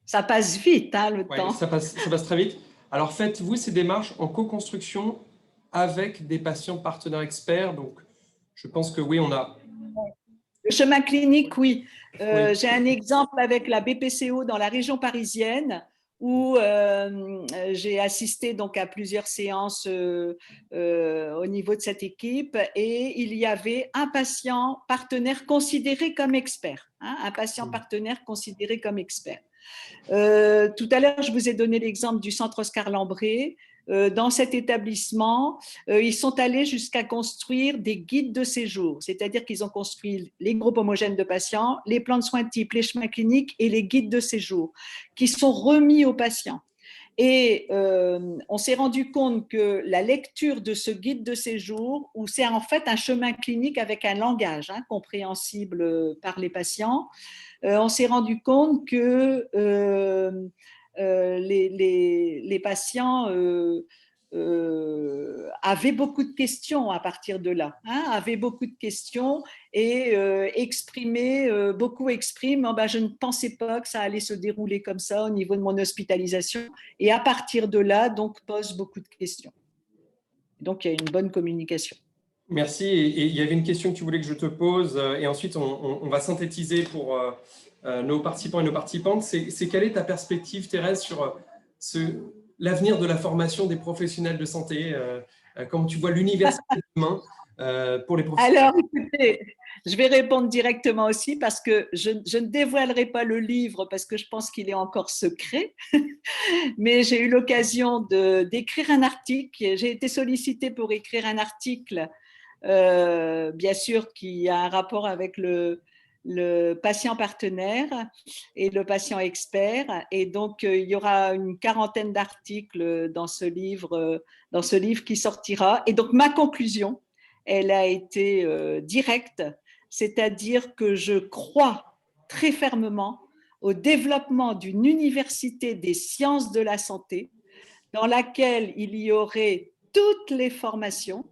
[SPEAKER 2] ça passe vite, hein, le temps.
[SPEAKER 1] Ça passe très vite. Alors, faites-vous ces démarches en co-construction avec des patients partenaires experts? Donc, je pense que oui, on a…
[SPEAKER 2] Le chemin clinique, oui. J'ai un exemple avec la BPCO dans la région parisienne où j'ai assisté donc à plusieurs séances au niveau de cette équipe et il y avait un patient partenaire considéré comme expert, un patient partenaire considéré comme expert. Tout à l'heure, je vous ai donné l'exemple du centre Oscar Lambré. Dans cet établissement, ils sont allés jusqu'à construire des guides de séjour, c'est-à-dire qu'ils ont construit les groupes homogènes de patients, les plans de soins types, les chemins cliniques et les guides de séjour qui sont remis aux patients. Et on s'est rendu compte que la lecture de ce guide de séjour, où c'est en fait un chemin clinique avec un langage compréhensible par les patients, on s'est rendu compte que les patients avaient beaucoup de questions à partir de là, avaient beaucoup de questions et beaucoup expriment oh ben, je ne pensais pas que ça allait se dérouler comme ça au niveau de mon hospitalisation et à partir de là donc posent beaucoup de questions. Donc il y a une bonne communication.
[SPEAKER 1] Merci. Et il y avait une question que tu voulais que je te pose et ensuite on va synthétiser pour nos participants et nos participantes. C'est quelle est ta perspective, Thérèse, sur l'avenir de la formation des professionnels de santé? Comment tu vois l'université de demain? pour les professionnels?
[SPEAKER 2] Alors, écoutez, je vais répondre directement aussi parce que je ne dévoilerai pas le livre parce que je pense qu'il est encore secret, mais j'ai eu l'occasion d'écrire un article. J'ai été sollicitée pour écrire un article, bien sûr, qui a un rapport avec le patient partenaire et le patient expert. Et donc, il y aura une quarantaine d'articles dans ce livre qui sortira. Et donc, ma conclusion, elle a été directe, c'est-à-dire que je crois très fermement au développement d'une université des sciences de la santé dans laquelle il y aurait toutes les formations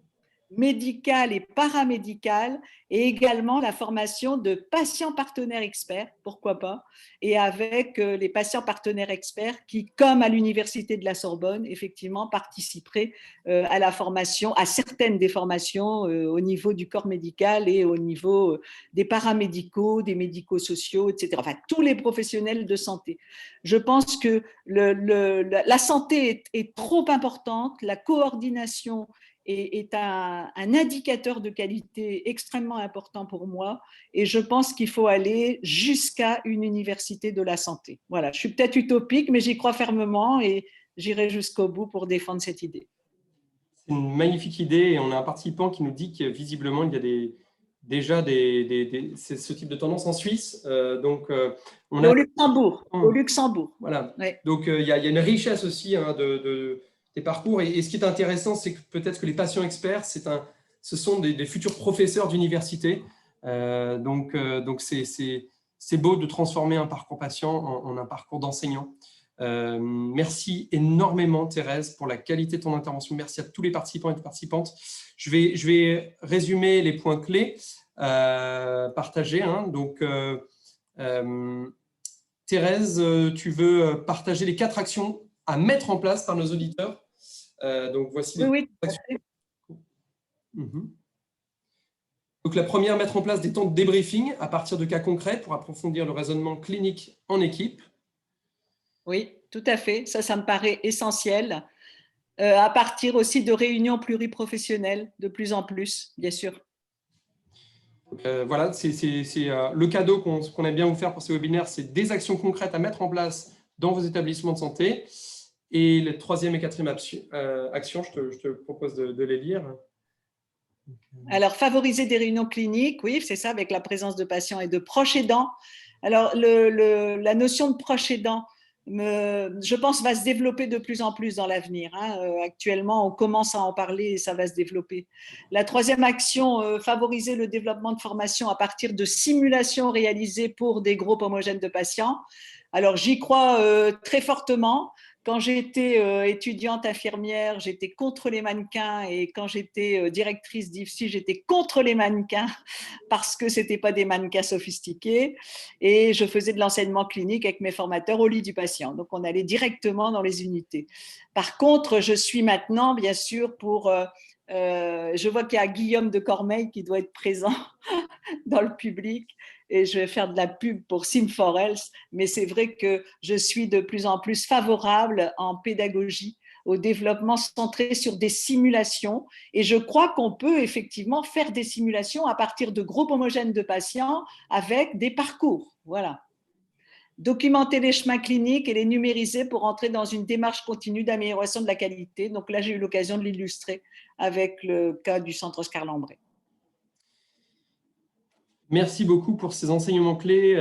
[SPEAKER 2] médicales et paramédicales et également la formation de patients partenaires experts, pourquoi pas, et avec les patients partenaires experts qui, comme à l'université de la Sorbonne, effectivement participeraient à la formation, à certaines des formations au niveau du corps médical et au niveau des paramédicaux, des médico-sociaux, etc. Enfin, tous les professionnels de santé. Je pense que la santé est trop importante, la coordination est un indicateur de qualité extrêmement important pour moi et je pense qu'il faut aller jusqu'à une université de la santé. Voilà, je suis peut-être utopique, mais j'y crois fermement et j'irai jusqu'au bout pour défendre cette idée.
[SPEAKER 1] C'est une magnifique idée et on a un participant qui nous dit que visiblement il y a déjà ce type de tendance en Suisse. On
[SPEAKER 2] Et
[SPEAKER 1] a
[SPEAKER 2] au Luxembourg, au Luxembourg.
[SPEAKER 1] voilà.
[SPEAKER 2] Ouais.
[SPEAKER 1] Donc il y a une richesse aussi hein, des parcours. Et ce qui est intéressant, c'est que peut-être que les patients experts, ce sont des futurs professeurs d'université. Donc c'est beau de transformer un parcours patient en un parcours d'enseignant. Merci énormément, Thérèse, pour la qualité de ton intervention. Merci à tous les participants et participantes. Je vais résumer les points clés partagés. Hein. Thérèse, tu veux partager les 4 actions à mettre en place par nos auditeurs. Donc, voici les
[SPEAKER 2] Oui,
[SPEAKER 1] actions. Donc, la première, mettre en place des temps de débriefing à partir de cas concrets pour approfondir le raisonnement clinique en équipe.
[SPEAKER 2] Oui, tout à fait. Ça me paraît essentiel. À partir aussi de réunions pluriprofessionnelles, de plus en plus, bien sûr.
[SPEAKER 1] Voilà, c'est le cadeau qu'on aime bien vous faire pour ces webinaires, c'est des actions concrètes à mettre en place dans vos établissements de santé. Et les 3e et 4e actions, je te propose de les lire.
[SPEAKER 2] Alors, favoriser des réunions cliniques, oui, c'est ça, avec la présence de patients et de proches aidants. Alors, la notion de proche aidant, je pense, va se développer de plus en plus dans l'avenir. Hein. Actuellement, on commence à en parler et ça va se développer. La 3e action, favoriser le développement de formation à partir de simulations réalisées pour des groupes homogènes de patients. Alors, j'y crois très fortement. Quand j'étais étudiante infirmière, j'étais contre les mannequins et quand j'étais directrice d'IFSI, j'étais contre les mannequins parce que ce n'étaient pas des mannequins sophistiqués et je faisais de l'enseignement clinique avec mes formateurs au lit du patient. Donc, on allait directement dans les unités. Par contre, je suis maintenant, bien sûr, je vois qu'il y a Guillaume de Cormeil qui doit être présent dans le public et je vais faire de la pub pour Sim4Health, mais c'est vrai que je suis de plus en plus favorable en pédagogie au développement centré sur des simulations et je crois qu'on peut effectivement faire des simulations à partir de groupes homogènes de patients avec des parcours. Voilà. Documenter les chemins cliniques et les numériser pour entrer dans une démarche continue d'amélioration de la qualité. Donc là, j'ai eu l'occasion de l'illustrer avec le cas du centre Oscar Lambret.
[SPEAKER 1] Merci beaucoup pour ces enseignements clés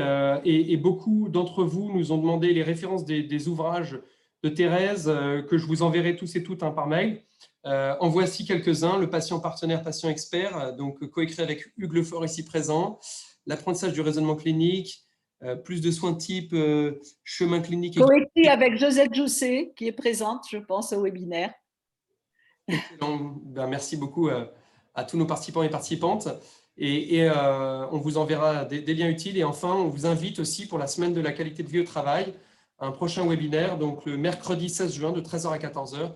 [SPEAKER 1] et beaucoup d'entre vous nous ont demandé les références des ouvrages de Thérèse que je vous enverrai tous et toutes par mail. En voici quelques-uns. Le patient partenaire, patient expert, donc coécrit avec Hugues Lefort ici présent. L'apprentissage du raisonnement clinique, plus de soins type chemin clinique.
[SPEAKER 2] Coécrit avec Josette Jousset qui est présente, je pense, au webinaire.
[SPEAKER 1] Excellent. Ben, merci beaucoup à tous nos participants et participantes. Et on vous enverra des liens utiles. Et enfin, on vous invite aussi pour la semaine de la qualité de vie au travail, un prochain webinaire, donc le mercredi 16 juin de 13h à 14h,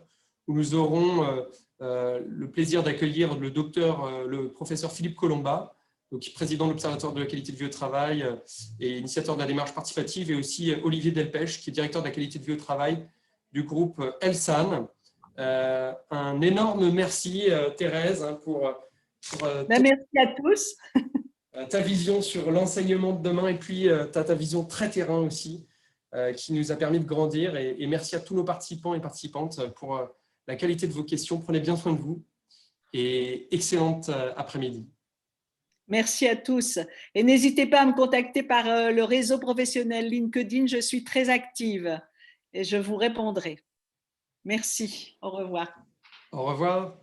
[SPEAKER 1] où nous aurons le plaisir d'accueillir le professeur Philippe Colomba, donc président de l'Observatoire de la qualité de vie au travail et initiateur de la démarche participative, et aussi Olivier Delpech, qui est directeur de la qualité de vie au travail du groupe Elsan. Un énorme merci, Thérèse, pour pour
[SPEAKER 2] Merci à tous.
[SPEAKER 1] ta vision sur l'enseignement de demain et puis ta vision très terrain aussi qui nous a permis de grandir. Et merci à tous nos participants et participantes pour la qualité de vos questions. Prenez bien soin de vous et excellente après-midi.
[SPEAKER 2] Merci à tous. Et n'hésitez pas à me contacter par le réseau professionnel LinkedIn. Je suis très active et je vous répondrai. Merci. Au revoir.
[SPEAKER 1] Au revoir.